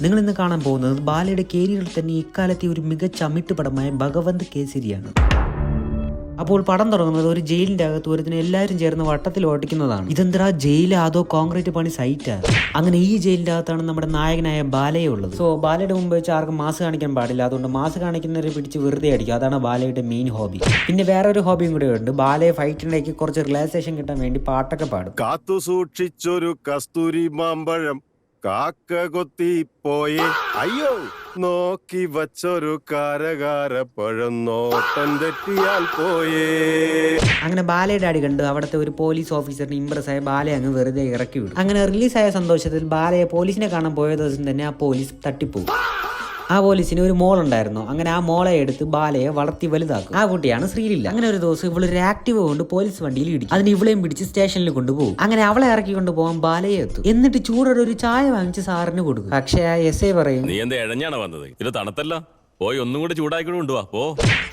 നിങ്ങൾ ഇന്ന് കാണാൻ പോകുന്നത് ബാലയുടെ കരിയറിൽ തന്നെ ഇക്കാലത്തെ ഒരു മികച്ച അമിട്ടുപടമായ ഭഗവന്ത് കേസരിയാണ്. അപ്പോൾ പടം തുടങ്ങുന്നത് ഒരു ജയിലിന്റെ അകത്ത് ഒരുത്തിന് എല്ലാവരും ചേർന്ന് വട്ടത്തിൽ ഓട്ടിക്കുന്നതാണ്. ഇതെന്താ ജയില് അതോ കോൺക്രീറ്റ് പണി സൈറ്റാണ്? അങ്ങനെ ഈ ജയിലിന്റെ അകത്താണ് നമ്മുടെ നായകനായ ബാലയെ ഉള്ളത്. സോ ബാലയുടെ മുമ്പ് വെച്ച് ആർക്കും മാസ് കാണിക്കാൻ പാടില്ല, അതുകൊണ്ട് മാസ് കാണിക്കുന്നവരെ പിടിച്ച് വെറുതെ അടിക്കും. അതാണ് ബാലയുടെ മെയിൻ ഹോബി. പിന്നെ വേറെ ഒരു ഹോബിയും കൂടെ ഉണ്ട്. ബാലയെ ഫൈറ്റിനിടയ്ക്ക് കുറച്ച് റിലാക്സേഷൻ കിട്ടാൻ വേണ്ടി പാട്ടൊക്കെ പാടും. കാത്തു സൂക്ഷിച്ചൊരു കസ്തൂരി മാമ്പഴം കാക്ക കൊത്തി പോയി, അയ്യോ നോക്കി വച്ചൊരു കാരകാരപ്പഴം നോട്ടം തെറ്റിയാൽ പോയേ. അങ്ങനെ ബാലയുടെ അടി കണ്ട് അവിടുത്തെ ഒരു പോലീസ് ഓഫീസറിന് ഇംപ്രസ് ആയ ബാലയെ അങ്ങ് വെറുതെ ഇറക്കി വിടും. അങ്ങനെ റിലീസായ സന്തോഷത്തിൽ ബാലയെ പോലീസിനെ കാണാൻ പോയ ദിവസം തന്നെ ആ പോലീസ് തട്ടിപ്പോകും. ആ പോലീസിന് ഒരു മോൾ ഉണ്ടായിരുന്നു. അങ്ങനെ ആ മോളെ എടുത്ത് ബാലയെ വളർത്തി വലുതാക്കും. ആ കുട്ടിയാണ് ശ്രീലില്ല. അങ്ങനെ ഒരു ദിവസം ഇവളൊരു ആക്റ്റീവ് കൊണ്ട് പോലീസ് വണ്ടിയിൽ ഇടിക്കും. അതിന് ഇവളെയും പിടിച്ച് സ്റ്റേഷനിൽ കൊണ്ടുപോകും. അങ്ങനെ അവളെ ഇറക്കി കൊണ്ടുപോകാൻ ബാലയെ എത്തും. എന്നിട്ട് ചൂടോടെ ഒരു ചായ വാങ്ങിച്ച് സാറിന് കൊടുക്കും. പക്ഷേ ആ എസ് ഐ പറയും, നീ എന്താ ഇഴഞ്ഞാണ് വന്നത്? ഇത് തണുത്തല്ല, പോയി ഒന്നും കൂടി ചൂടാക്കി കൊണ്ടുവാ പോ.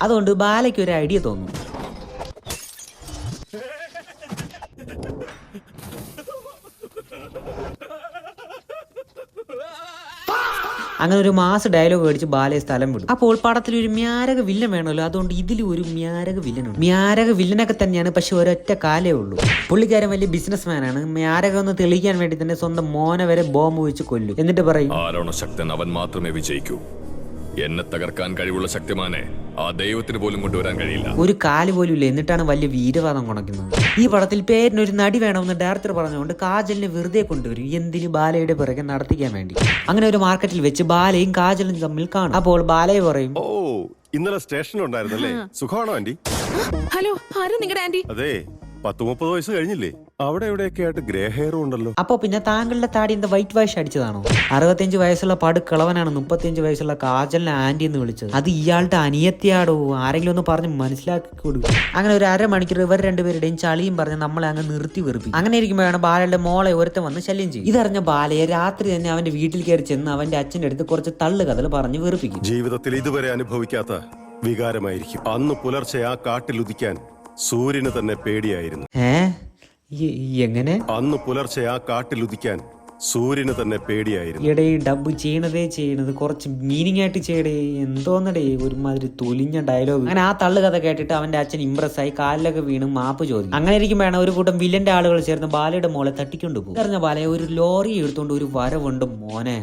അതുകൊണ്ട് ബാലയ്ക്ക് ഒരു ഐഡിയ തോന്നും. അങ്ങനെ ഒരു മാസ് ഡയലോഗ് മേടിച്ച് ബാലയെ സ്ഥലം വിടും. അപ്പോൾ പടത്തിൽ ഒരു മ്യാരക വില്ലൻ വേണമല്ലോ, അതുകൊണ്ട് ഇതിൽ ഒരു മ്യാരക വില്ലനുണ്ട്. മ്യാരക വില്ലനൊക്കെ തന്നെയാണ്, പക്ഷെ ഒരൊറ്റ കാലേ ഉള്ളൂ. പുള്ളിക്കാരൻ വലിയ ബിസിനസ് മാനാണ്. മ്യാരകം ഒന്ന് തെളിയിക്കാൻ വേണ്ടി തന്നെ സ്വന്തം മോനെ വരെ ബോംബ് വെച്ച് കൊല്ലും. എന്നിട്ട് പറയും, ആരാണോ ശക്തൻ അവൻ മാത്രമേ വിജയിക്കൂ. എന്നെ തകർക്കാൻ കഴിവുള്ള ശക്തിമാനെ ആ ദൈവത്തിന് പോലും കൊണ്ടുവരാൻ കഴിയില്ല. ഒരു കാല് പോലും ഇല്ല, എന്നിട്ടാണ് വലിയ വീരവാദം കൊണക്കുന്നത്. ഈ പടത്തിൽ പേരിനൊരു നടി വേണമെന്ന് ഡയറക്ടർ പറഞ്ഞുകൊണ്ട് കാജലിനെ വെറുതെ കൊണ്ടുവരും. എന്തിന്? ബാലയുടെ പിറകെ നടത്തിക്കാൻ വേണ്ടി. അങ്ങനെ ഒരു മാർക്കറ്റിൽ വെച്ച് ബാലയും കാജലും തമ്മിൽ കാണും. അപ്പോൾ ബാലയെ പറയും, ഓ ഇന്നലെ സ്റ്റേഷനിലുണ്ടായിരുന്നല്ലേ, സുഖമാണോ ആന്റി? ഹലോ, ആരാ നിങ്ങളുടെ ആന്റി? അതെ, 10-30 വയസ്സ് കഴിഞ്ഞില്ലേ? അവിടെ എവിടെയൊക്കെ ആയിട്ട് ഗ്രേ ഹെയറും ഉണ്ടല്ലോ. അപ്പൊ പിന്നെ താങ്കളുടെ താടി എന്താ വൈറ്റ് വാഷ് അടിച്ചതാണോ? 65 വയസ്സുള്ള പടുക്കളവനാണ് 35 വയസ്സുള്ള കാജലിനെ ആന്റി എന്ന് വിളിച്ചത്. അത് ഇയാളുടെ അനിയത്തിയാടോ, ആരെങ്കിലും ഒന്ന് പറഞ്ഞ് മനസ്സിലാക്കി കൊടുക്കും. അങ്ങനെ ഒരു അരമണിക്കൂർ ഇവർ രണ്ടുപേരുടെയും ചളിയും പറഞ്ഞ് നമ്മളെ അങ്ങ് നിർത്തി വെറുപ്പിക്കും. അങ്ങനെ ഇരിക്കുമ്പോഴാണ് ബാലയുടെ മോളെ ഒരുത്തം വന്ന് ശല്യം ചെയ്യും. ഇതറിഞ്ഞ ബാലയെ രാത്രി തന്നെ അവന്റെ വീട്ടിൽ കയറി ചെന്ന് അവന്റെ അച്ഛൻ്റെ അടുത്ത് കുറച്ച് തള്ളു കഥകൾ പറഞ്ഞ് വെറുപ്പിക്കും. ജീവിതത്തിൽ ഇതുവരെ അനുഭവിക്കാത്ത വികാരമായിരിക്കും. അന്ന് പുലർച്ചെ ആ കാട്ടിൽ ഉദിക്കാൻ സൂര്യന് തന്നെ പേടിയായിരുന്നു. എങ്ങനെ? അന്ന് പുലർച്ചെ ആ കാട്ടിൽ ഉദിക്കാൻ സൂര്യന് തന്നെ പേടിയായിരുന്നു. എടേ ഡബ് ചെയ്യണത് കുറച്ച് മീനിങ് ആയിട്ട് ചെയ്യടേ. എന്തോന്നടേ ഒരുമാതിരി തൊലിഞ്ഞ ഡയലോഗ്. അങ്ങനെ ആ തള്ളു കഥ കേട്ടിട്ട് അവന്റെ അച്ഛൻ ഇംപ്രസ് ആയി കാലിലൊക്കെ വീണ് മാപ്പ് ചോദിക്കും. അങ്ങനെ ഇരിക്കുമ്പോഴാണ് ഒരു കൂട്ടം വില്ലന്റെ ആളുകൾ ചേർന്ന് ബാലയുടെ മോളെ തട്ടിക്കൊണ്ടു പോകും. അറിഞ്ഞ ബാലയെ ഒരു ലോറി എടുത്തോണ്ട് ഒരു വരവുണ്ട് മോനെ.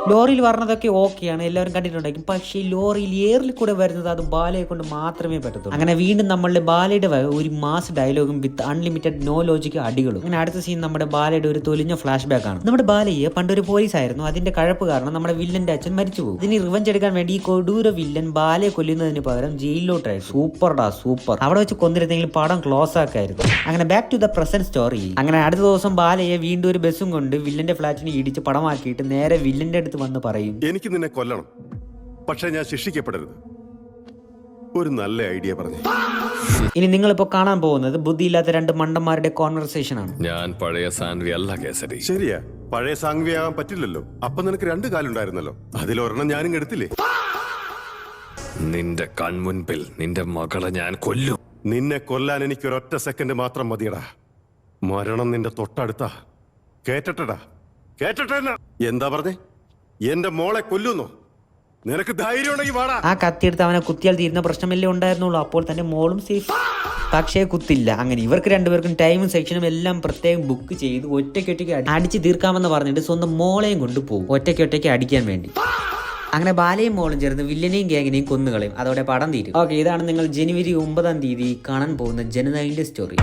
ലോറിയിൽ വരുന്നതൊക്കെ ഓക്കെയാണ്, എല്ലാവരും കണ്ടിട്ടുണ്ടായിരിക്കും. പക്ഷേ ലോറിയിൽ എയറിൽ കൂടെ വരുന്നത് അത് ബാലയെ കൊണ്ട് മാത്രമേ പറ്റത്തുള്ളൂ. അങ്ങനെ വീണ്ടും നമ്മളുടെ ബാലയുടെ ഒരു മാസ് ഡയലോഗും വിത്ത് അൺലിമിറ്റഡ് നോ ലോജിക്ക് അടികളും. അങ്ങനെ അടുത്ത സീൻ നമ്മുടെ ബാലയുടെ ഒരു തൊലിഞ്ഞ ഫ്ലാഷ് ബാക്ക് ആണ്. നമ്മുടെ ബാലയെ പണ്ടൊരു പോലീസ് ആയിരുന്നു. അതിന്റെ കഴപ്പ് കാരണം നമ്മുടെ വില്ലന്റെ അച്ഛൻ മരിച്ചുപോകും. ഇതിന് റിവഞ്ച് എടുക്കാൻ വേണ്ടി ഈ കൊടൂര വില്ലൻ ബാലയെ കൊല്ലുന്നതിന് പകരം ജയിലിലോട്ടായി. സൂപ്പർ. അവിടെ വെച്ച് കൊന്നിരുന്നെങ്കിൽ പടം ക്ലോസ് ആക്കായിരുന്നു. അങ്ങനെ back to the present story. അങ്ങനെ അടുത്ത ദിവസം ബാലയെ വീണ്ടും ഒരു ബസ്സും കൊണ്ട് വില്ലന്റെ ഫ്ലാറ്റിന് ഇടിച്ച് പടമാക്കിയിട്ട് നേരെ വില്ലന്റെ അടുത്ത് വന്ന് പറയും, എനിക്ക് നിന്നെ കൊല്ലണം, പക്ഷെ ഞാൻ ശിക്ഷിക്കപ്പെടരുത്. ഒരു നല്ല ഐഡിയ പറഞ്ഞു. ഇനി നിങ്ങളിപ്പോ കാണാൻ പോകുന്നത് ബുദ്ധിയില്ലാത്ത രണ്ട് മണ്ടന്മാരുടെ കോൺവെർസേഷൻ ആണ്. ഞാൻ പഴയ സാൻവി അല്ല കേസരി. ശരിയാ, പഴയ സാങ്വിയാകാൻ പറ്റില്ലല്ലോ. അപ്പൊ നിനക്ക് 2 കാലുണ്ടായിരുന്നല്ലോ, അതിലൊരെണ്ണം ഞാനും എടുത്തില്ലേ? നിന്റെ കൺമുൻപിൽ നിന്റെ മകളെ ഞാൻ കൊല്ലും. നിന്നെ കൊല്ലാൻ എനിക്ക് ഒരൊറ്റ സെക്കൻഡ് മാത്രം മതിയടാ. മരണം നിന്റെ തൊട്ടടുത്താ. കേട്ടട്ടാ, എന്താ പറഞ്ഞേ? എന്റെ മോളെ കൊല്ലുന്നോ? നിനക്ക് ധൈര്യം ഉണ്ടെങ്കിൽ വാടാ. ആ കത്തിയെടുത്ത് അവനെ കുത്തിയാൽ തീരുന്ന പ്രശ്നമല്ലേ ഉണ്ടായിരുന്നുള്ളൂ. അപ്പോൾ തന്നെ മോളും സേഫ്. പക്ഷേ കുത്തില്ല. അങ്ങനെ ഇവർക്ക് രണ്ടുപേർക്കും ടൈമും സെക്ഷനും എല്ലാം പ്രത്യേകം ബുക്ക് ചെയ്ത് ഒറ്റയ്ക്ക് അടിച്ച് തീർക്കാമെന്ന് പറഞ്ഞിട്ട് സ്വന്തം മോളെയും കൊണ്ടുപോകും ഒറ്റയ്ക്ക് അടിക്കാൻ വേണ്ടി. അങ്ങനെ ബാലയും മോളും ചേർന്ന് വില്ലനെയും ഗ്യാങ്ങിനെയും കൊന്നുകളയും. അതോടെ പടം തീരും. ഓക്കെ, ഇതാണ് നിങ്ങൾ ജനുവരി 9 കാണാൻ പോകുന്ന ജനതായിന്റെ സ്റ്റോറി.